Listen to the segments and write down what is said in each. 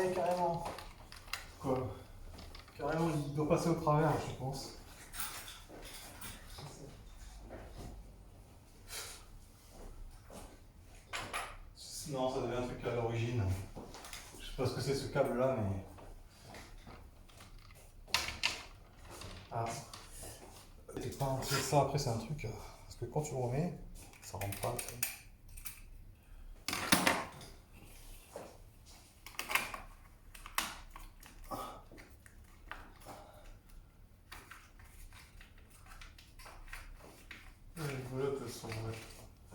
ouais, carrément. Quoi? Carrément, il doit passer au travers, je pense. Non, ça devait être un truc à l'origine. Je sais pas ce que c'est ce câble-là, mais... Ah. C'est ça, après, c'est un truc... Parce que quand tu le remets, ça rentre pas.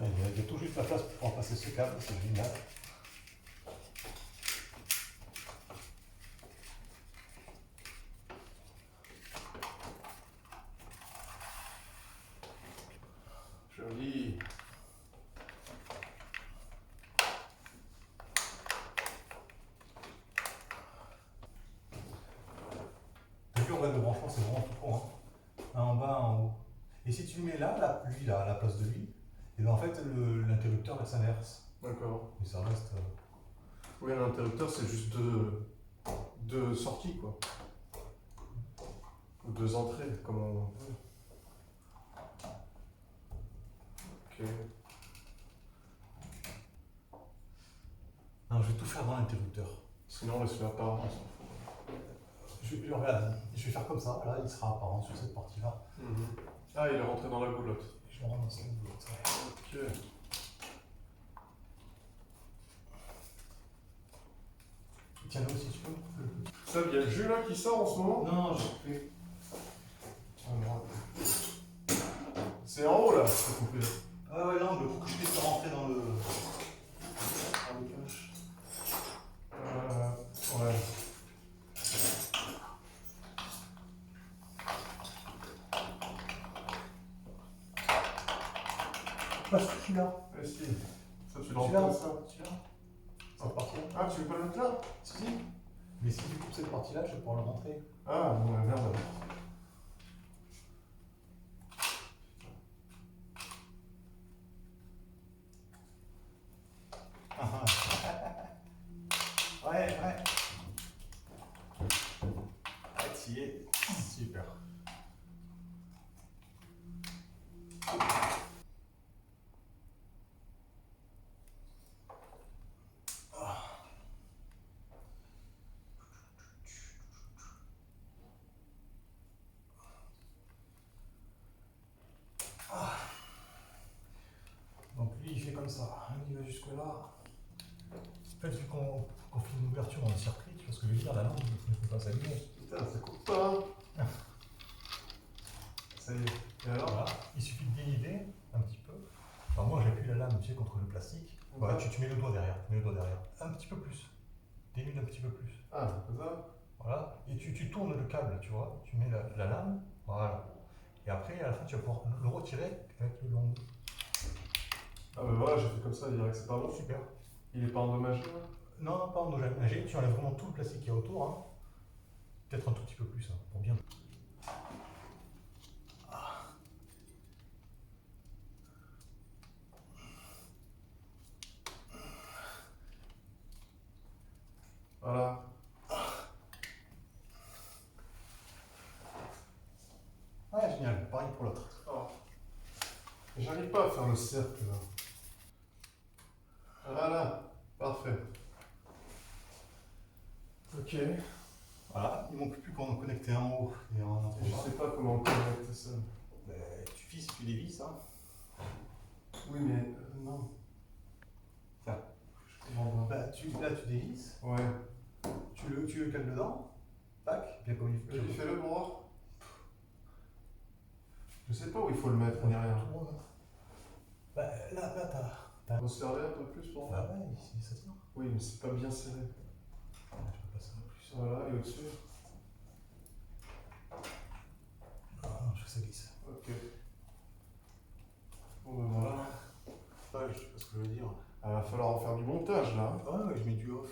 Il y a tout juste la place pour pouvoir passer ce câble, c'est génial. Joli. T'as vu, en vrai, le branchement, c'est vraiment tout con. Hein. Un en bas, un en haut. Et si tu le mets là, lui, là, à la place de lui, et ben en fait, l'interrupteur, il s'inverse. D'accord. Mais ça reste... Oui, un interrupteur, c'est juste deux sorties, quoi. Ou deux entrées, comme on... Ok. Non, je vais tout faire dans l'interrupteur. Sinon, laisse-le apparent, on s'en fout. Regarde, je vais faire comme ça, là, il sera apparent sur cette partie-là. Ah, il est rentré dans la goulotte. Je le rentre dans cette boîte. Ok. Tiens-le aussi, tu peux. Ça, il y a le jus là qui sort en ce moment? Non, j'ai coupé. C'est en haut là, c'est coupé. Ouais, l'angle pour que je puisse rentrer dans le cache. Ouais. Pas celui-là. Mais si. Ça, tu Celui-là, l'entends, ça. celui-là. Cette partie-là. Ah, tu veux pas le mettre là? Si, si. Mais si tu coupes cette partie-là, je vais pouvoir le rentrer. Ah, bon, merde. Ouais. T'y es. Super. Donc lui il fait comme ça, il va jusque là. En fait, vu qu'on fait une ouverture dans le circuit, tu vois ce que je veux dire, la lampe ne peut pas s'allumer. Putain, ça coupe pas. Ça y est. Et alors? Voilà, il suffit de déniver un petit peu. Alors moi j'appuie la lame, tu sais, contre le plastique. Voilà, tu mets le doigt derrière, un petit peu plus. Dénude un petit peu plus. Ah, comme ça? Voilà, et tu tournes le câble, tu vois, tu mets la lame, voilà. Et après, à la fin, tu vas pouvoir le retirer avec le long. Ah bah voilà, j'ai fait comme ça, il dirait que c'est pas bon. Super. Il est pas endommagé là? Non, pas endommagé, tu enlèves vraiment tout le plastique qu'il y a autour. Hein. Peut-être un tout petit peu plus, hein, pour bien. Voilà. Ouais, génial, pareil pour l'autre. Oh. J'arrive pas à faire le cercle là. Voilà, parfait. Ok. Voilà, il manque plus qu'à en connecter en haut et en bas. Je sais pas comment on connecte ça. Tu vis, tu dévisses, hein. Oui, mais non. Tiens. Je comprends pas. Là, tu dévisses, Ouais. tu le cales dedans, tac, bien comme il faut. Vas-y, fais-le pour voir. Je sais pas où il faut le mettre, ni rien. Bah, là, t'as. On se serrer un peu plus pour voir. Bah ouais, ici, ça tient. Oui, mais c'est pas bien serré. Je peux passer un peu plus. Voilà, et au-dessus. Non, je sais ça glisse. Ok. Bon ben voilà. Ouais, je sais pas ce que je veux dire. Il va falloir en faire du montage là. Ouais, je mets du off.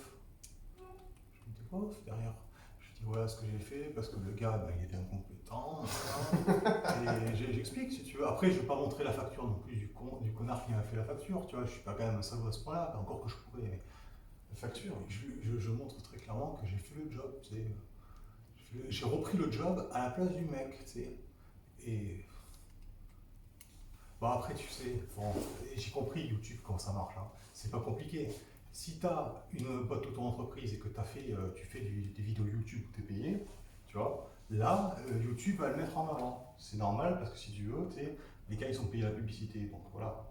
Je mets du off derrière. Je dis voilà ce que j'ai fait parce que le gars, bah, il était incompétent. Et j'explique si tu veux. Après, je vais pas montrer la facture non plus du connard qui m'a fait la facture. Tu vois, je suis pas quand même un salaud à ce point-là. Encore que je pourrais. Mais facture. Je montre très clairement que j'ai fait le job, tu sais. J'ai repris le job à la place du mec, tu sais. Et bon, après, tu sais, bon, j'ai compris YouTube comment ça marche, hein. C'est pas compliqué. Si tu as une boîte auto-entreprise et que tu fais des vidéos YouTube où tu es payé, tu vois, là, YouTube va le mettre en avant. C'est normal parce que si tu veux, tu sais, les gars ils sont payés à la publicité. Donc voilà,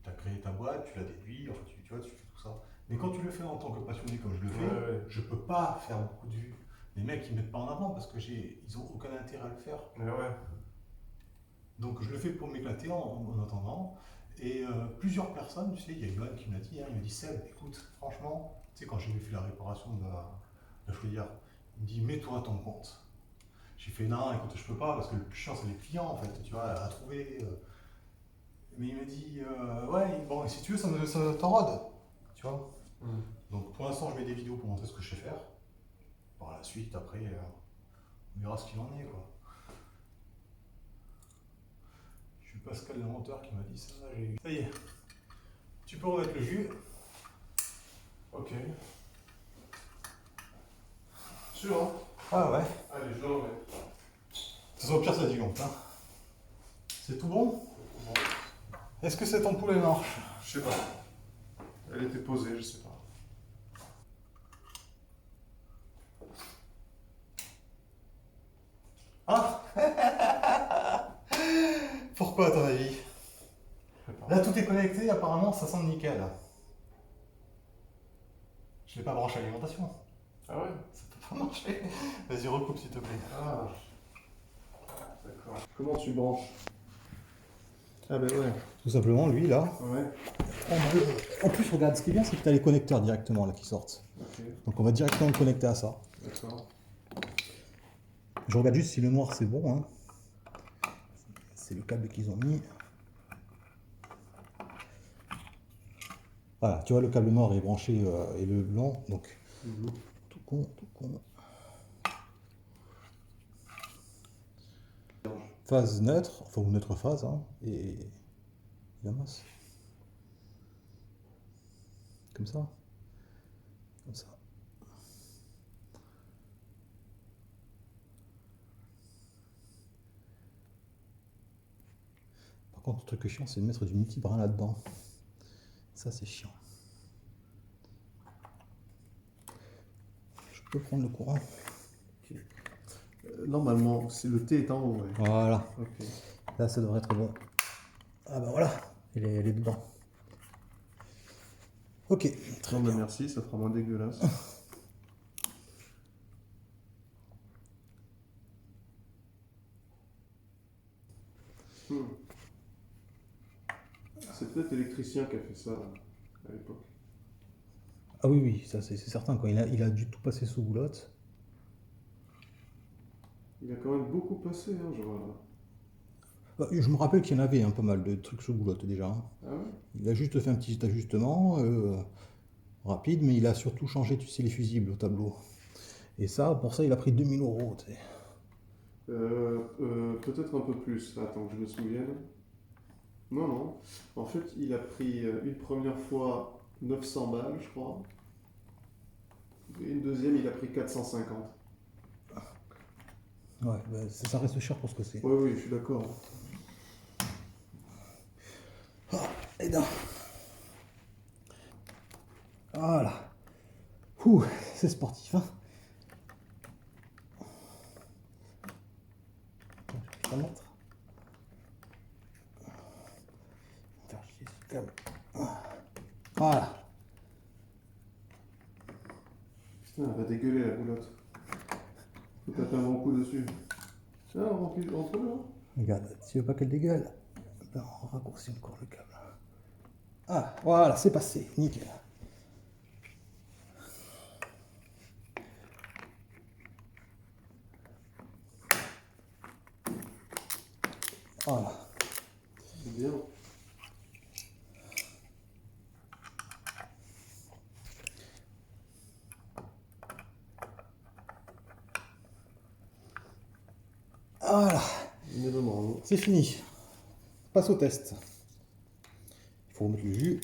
tu as créé ta boîte, tu l'as déduit, enfin, tu vois, tu fais tout ça. Mais quand tu le fais en tant que passionné comme je le fais, Ouais. je peux pas faire beaucoup de vues. Les mecs ils mettent pas en avant parce que ils ont aucun intérêt à le faire. Ouais. Donc je le fais pour m'éclater en attendant. Et plusieurs personnes, tu sais, il y a Yoann qui me l'a dit, hein, il m'a dit Seb, écoute, franchement, tu sais, quand j'ai fait la réparation de la chaudière, il me dit mets-toi à ton compte. J'ai fait non, écoute, je peux pas parce que le plus chiant c'est les clients en fait, tu vois, à trouver. Mais il m'a dit ouais, bon, si tu veux, ça t'enrôde, tu vois. Donc pour l'instant, je mets des vidéos pour montrer ce que je sais faire. Par la suite, après, on verra ce qu'il en est, quoi. Je suis Pascal l'inventeur qui m'a dit ça. Ça y est. Tu peux remettre le jus. Ok. Sûr, hein? Ah ouais. Allez, je le remets. Ce soit au pire, ça dit long. Hein. C'est tout bon? Bon. Est-ce que cette ampoule elle marche? Je sais pas. Elle était posée, je sais pas. Ah. Pourquoi à ton avis? Je sais pas. Là tout est connecté, apparemment ça sonne nickel. Je l'ai pas branché à l'alimentation. Ah ouais? Ça peut pas marcher. Vas-y, recoupe s'il te plaît. Ah. D'accord. Comment tu branches? Ah ben ouais. Tout simplement, lui là. Ouais. En plus, regarde, ce qui est bien, c'est que tu as les connecteurs directement là qui sortent. Ok. Donc on va directement le connecter à ça. D'accord. Je regarde juste si le noir c'est bon. Hein. C'est le câble qu'ils ont mis. Voilà, tu vois, le câble noir est branché et le blanc. Donc, tout con, tout con. Phase neutre, enfin ou neutre phase, hein, et la masse. Comme ça. Comme ça. Par contre, le truc chiant, c'est de mettre du multibrin là-dedans. Ça, c'est chiant. Je peux prendre le courant. Normalement, c'est le T est en haut. Ouais. Voilà. Ok. Là, ça devrait être bon. Ah bah voilà, elle est dedans. Ok, très Non, mais bien. merci, ça fera moins dégueulasse. C'est peut-être l'électricien qui a fait ça à l'époque. Ah oui, oui, ça c'est certain. Quoi. Il a dû tout passer sous boulotte. Il a quand même beaucoup passé, hein, je vois là. Bah, je me rappelle qu'il y en avait un pas mal de trucs sous boulotte déjà. Hein. Ah ouais? Il a juste fait un petit ajustement rapide, mais il a surtout changé, tu sais, les fusibles au tableau. Et ça, pour ça, il a pris 2000 €. Tu sais. Peut-être un peu plus. Attends que je me souvienne. Non, non. En fait, il a pris une première fois 900 balles, je crois. Et une deuxième, il a pris 450. Ouais, bah, ça reste cher pour ce que c'est. Oui, oui, je suis d'accord. Et non. Voilà. Ouh, c'est sportif, hein. Je vais pas mettre. On va faire chier ce câble. Voilà. Putain, elle va dégueuler la boulotte. Faut taper un bon coup dessus. Ah, entre là. Regarde, tu veux pas qu'elle dégueule? Ben, on raccourcit encore le câble. Ah, voilà, c'est passé, nickel. Voilà. C'est bien. Voilà, Mais non, c'est fini. Passe au test. Il faut remettre le jus.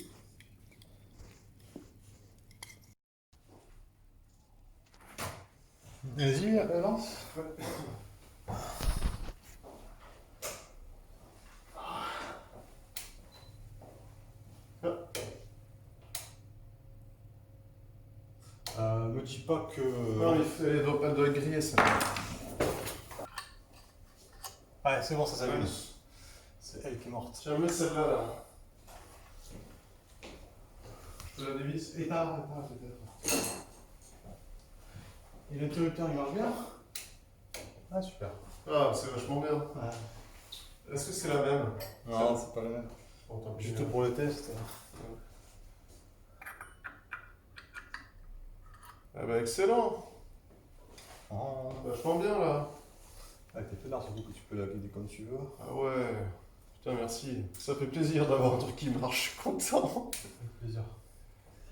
Vas-y, lance. Me dis pas que. Non, elle doit être grillée, ça. Ouais, c'est bon, ça s'allume. C'est elle qui est morte. Je vais mettre celle-là, là. Je te la dévisse. Éteins, peut-être. Et l'interrupteur, il marche bien? Ah, super. Ah, c'est vachement bien. Ouais. Est-ce que c'est la même? Non, c'est pas la même. Bon, tant pis. Juste pour le test. Ah bah excellent. Oh. Vachement bien, là. Ah, t'es peinard, surtout que tu peux la guider comme tu veux. Ah ouais. Putain, merci. Ça fait plaisir d'avoir un truc qui marche. Je suis content. Ça fait plaisir.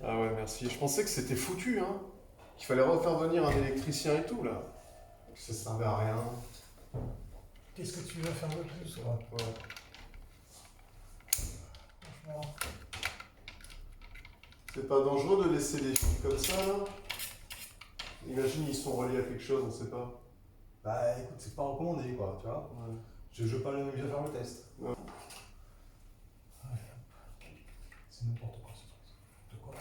Ah ouais, merci. Je pensais que c'était foutu, hein. Qu'il fallait refaire venir un électricien et tout, là. Que ça servait à rien. Qu'est-ce que tu veux faire de plus, toi? Ouais. Franchement. C'est pas dangereux de laisser des fils comme ça, là? Imagine, ils sont reliés à quelque chose, on sait pas. Bah écoute, c'est pas recommandé, quoi, tu vois. Ouais. Je veux pas m'amuser à faire le test. Ouais. C'est n'importe quoi, ce truc. De quoi?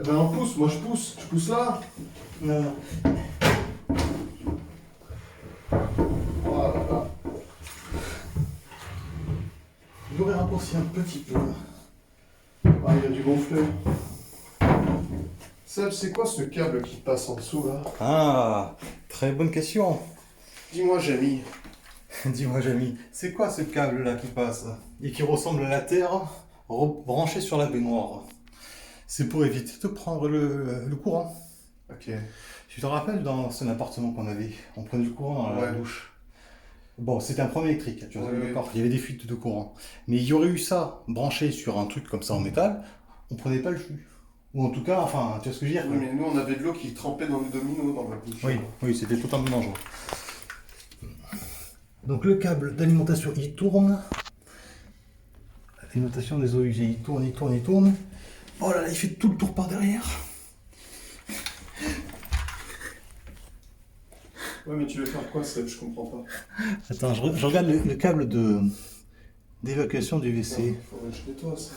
Eh ben on pousse, moi je pousse. Je pousse là. Non, non. Oh là là. J'aurais raccourci un petit peu. Ah, il y a du gonflé. Seb, c'est quoi ce câble qui passe en dessous là? Ah, très bonne question. Dis-moi, Jamie. Dis-moi, Jamy, c'est quoi ce câble-là qui passe et qui ressemble à la terre, branché sur la baignoire? C'est pour éviter de prendre le courant. Ok. Tu te rappelles dans un appartement qu'on avait, on prenait le courant dans la Ouais. douche. Bon, c'était un premier électrique, tu vois, Ouais, d'accord, il y avait des fuites de courant. Mais il y aurait eu ça branché sur un truc comme ça en métal, on prenait pas le flux. Ou en tout cas, enfin, tu vois ce que je veux dire? Oui, mais nous on avait de l'eau qui trempait dans le domino dans la bouche. Oui, oui, c'était totalement dangereux. Donc le câble d'alimentation, il tourne. L'alimentation des eaux usées, il tourne, il tourne, il tourne. Oh là là, il fait tout le tour par derrière. Ouais, mais tu veux faire quoi, Seb? Je comprends pas. Attends, je regarde le câble d'évacuation du WC. Faudrait que je nettoie ça.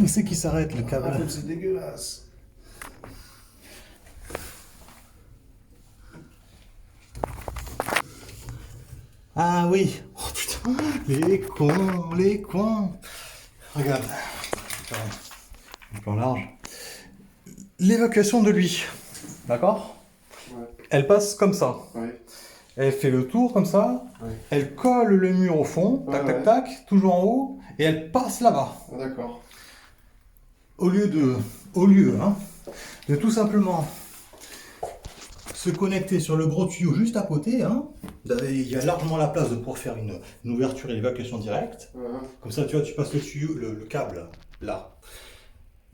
Où c'est qu'il s'arrête le Ah, câble? mais c'est dégueulasse. Ah oui. Oh putain, les cons, les cons. Regarde. Un plan large. L'évacuation de lui. D'accord? Ouais. Elle passe comme ça. Ouais. Elle fait le tour comme ça. Ouais. Elle colle le mur au fond. Ouais, Tac, ouais. tac, tac. Toujours en haut. Et elle passe là-bas. Ah, d'accord. Au lieu, hein, de tout simplement se connecter sur le gros tuyau juste à côté, hein, il y a largement la place de pouvoir faire une ouverture et l'évacuation directe. Ouais. Comme ça, tu vois, tu passes le tuyau, le câble là,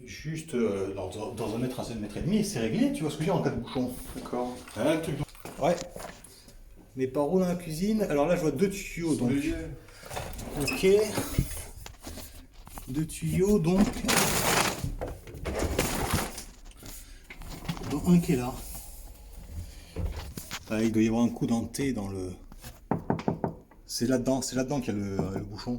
juste dans un mètre à 1 mètre et demi, et c'est réglé, tu vois ce que je veux dire en cas de bouchon. D'accord. Hein, le truc. Ouais. Mais par où dans la cuisine? Alors là, je vois 2 tuyaux, donc. Olivier. Ok. 2 tuyaux, donc. Dont un qui est là. Ah, il doit y avoir un coup denté dans le. C'est là-dedans qu'il y a le bouchon.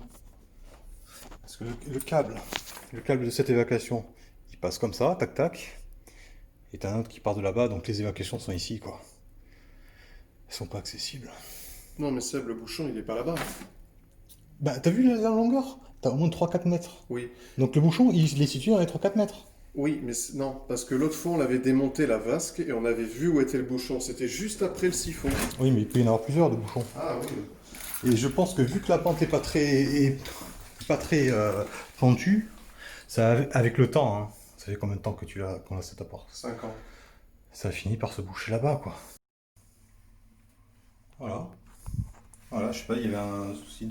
Parce que le câble de cette évacuation, il passe comme ça, tac tac. Et t'as un autre qui part de là-bas, donc les évacuations sont ici, quoi. Elles sont pas accessibles. Non, mais Seb, le bouchon, il est pas là-bas. Bah, t'as vu la longueur? T'as au moins 3-4 mètres. Oui. Donc le bouchon, il est situé dans les 3-4 mètres. Oui, mais non, parce que l'autre fois, on avait démonté la vasque et on avait vu où était le bouchon. C'était juste après le siphon. Oui, mais il peut y en avoir plusieurs de bouchons. Ah oui. Et je pense que vu que la pente est pas très pentue, ça avec le temps, hein, ça fait combien de temps que qu'on a cet apport? 5 ans. Ça finit par se boucher là-bas, quoi. Voilà. Voilà, je sais pas, il y avait un souci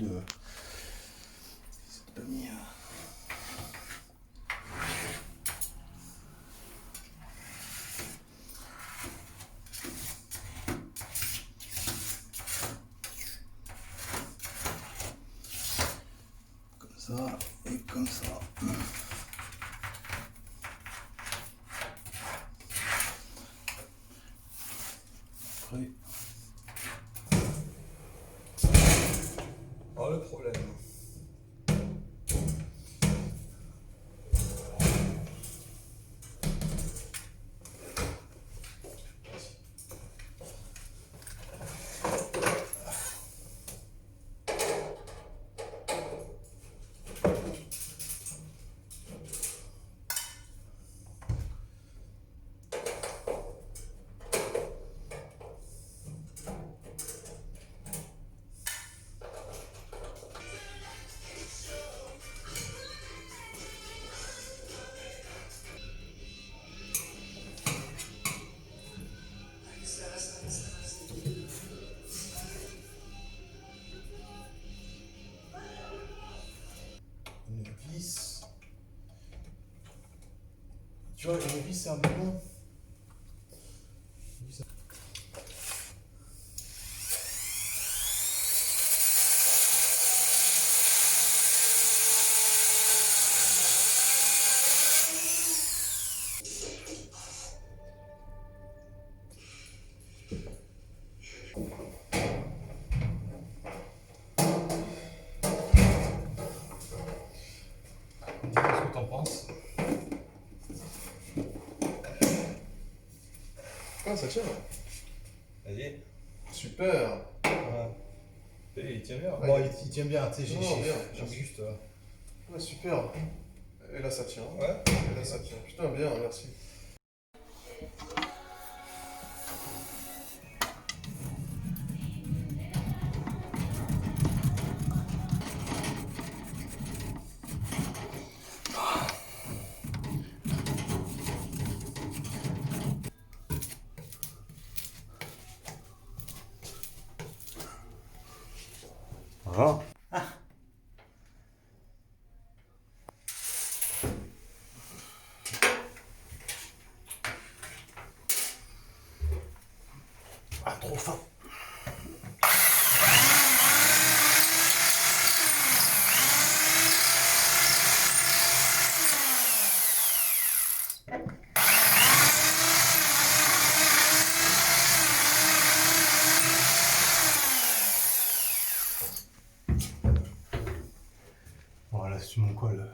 T'as mis... comme ça et comme ça. Après... Oh, le problème. Une vis. Tu vois, une vis c'est un bon. Qu'est-ce que t'en penses? Ah, ça tient. Vas-y. Super. Il tient bien. Ouais. Bon, il tient bien, tu sais, Non, bien. j'ai juste... Ouais, super. Et là, ça tient. Ouais. Et là, ça tient. Putain, bien, merci. Voilà. Ah, trop fin. Voilà, c'est mon col.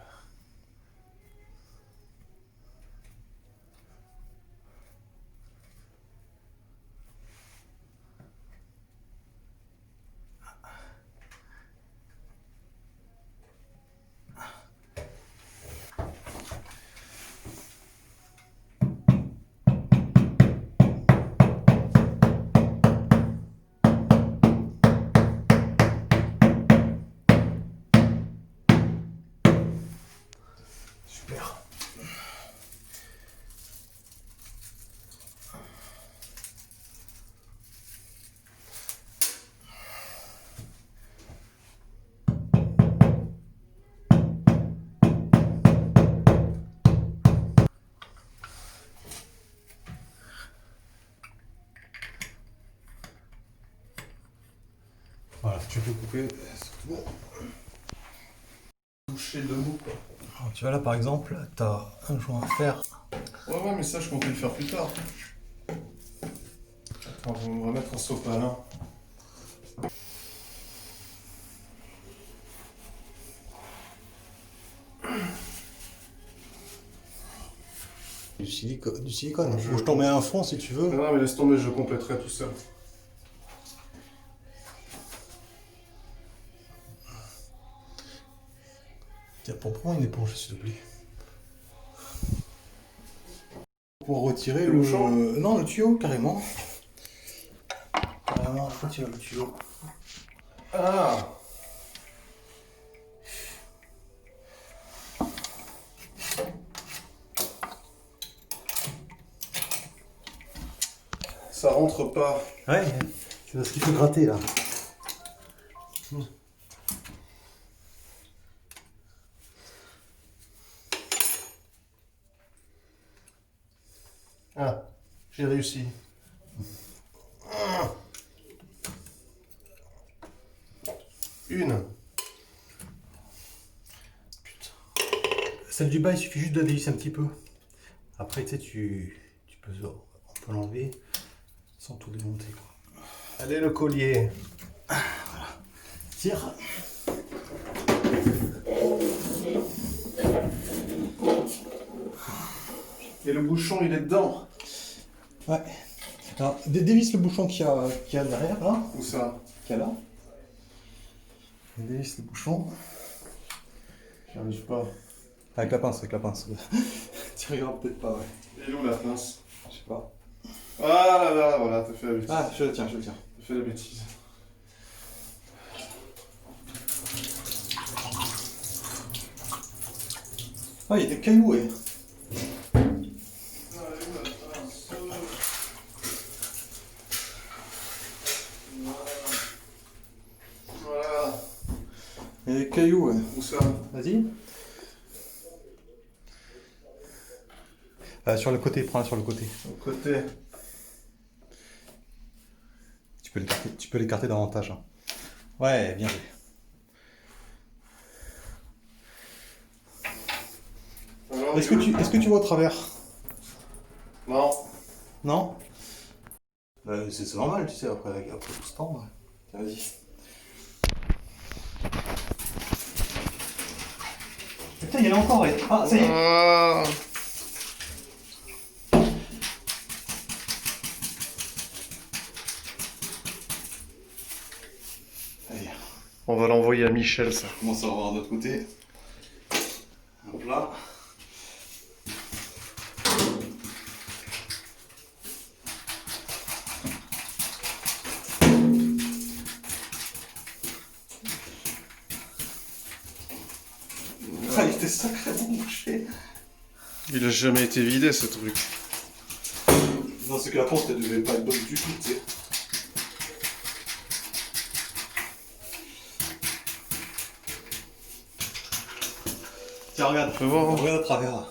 Super. Voilà, tu peux couper, c'est tout bon. Toucher le mot, quoi. Alors, tu vois là par exemple, tu as un joint à faire. Ouais, mais ça, je comptais le faire plus tard. Attends, je vais me remettre en sopalin. Du silicone. Ou je t'en mets un fond si tu veux. Non, mais laisse tomber, je compléterai tout seul. Tiens, prends une éponge s'il te plaît. Pour retirer Le champ. Non, le tuyau, carrément. Carrément, retirer le tuyau. Ah! Ça rentre pas. Ouais, c'est ce qu'il faut gratter là. J'ai réussi. Une. Putain. Celle du bas, il suffit juste de la dévisser un petit peu. Après, tu sais, on peut l'enlever sans tout démonter, quoi. Allez, le collier. Voilà. Tire. Et le bouchon, il est dedans. Ouais. Alors, dévisse le bouchon qu'il y a derrière, là. Où ça? Qu'il y a là. Dévisse le bouchon. J'y arrive pas. Avec la pince, Tu regardes peut-être pas, ouais. Et où la pince? Je sais pas. Ah là là, voilà, t'as fait la bêtise. Ah, je le tiens. T'as fait la bêtise. Ah, il y a des cailloux, ouais. Voilà. Il y a des cailloux, ouais. Où ça? Vas-y. Sur le côté, prends-la sur le côté. Au côté. Tu peux l'écarter davantage. Hein. Ouais, bien joué. Alors, Est-ce que tu vois au travers? Non. Non? C'est normal, tu sais, après tout ce temps. Ouais. Tiens, vas-y. Putain, il y en a encore, ouais. Ah, ça y est. Ah. Allez, On va l'envoyer à Michel, ça. on commence à voir de l'autre côté. Hop là. Ah, il était sacrément bouché. Il a jamais été vidé, ce truc. Non, c'est que la pompe, elle devait pas être bonne du tout, tu sais. Tiens, regarde. Tu veux voir, hein? Regarde à travers.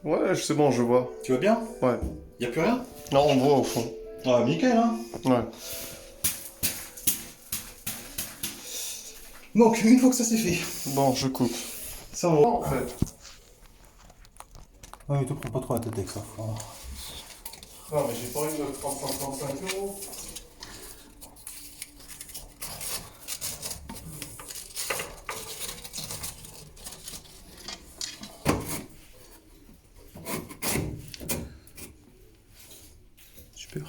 Ouais, c'est bon, je vois. Tu vois bien? Ouais. Y'a plus rien? Non, on voit au fond. Ah, nickel, hein. Ouais. Donc, une fois que ça c'est fait, Bon, je coupe. ça on va. En fait. Ouais, mais te prends pas trop la tête avec ça. Voilà. Non, mais j'ai pas envie de 335 €. Super.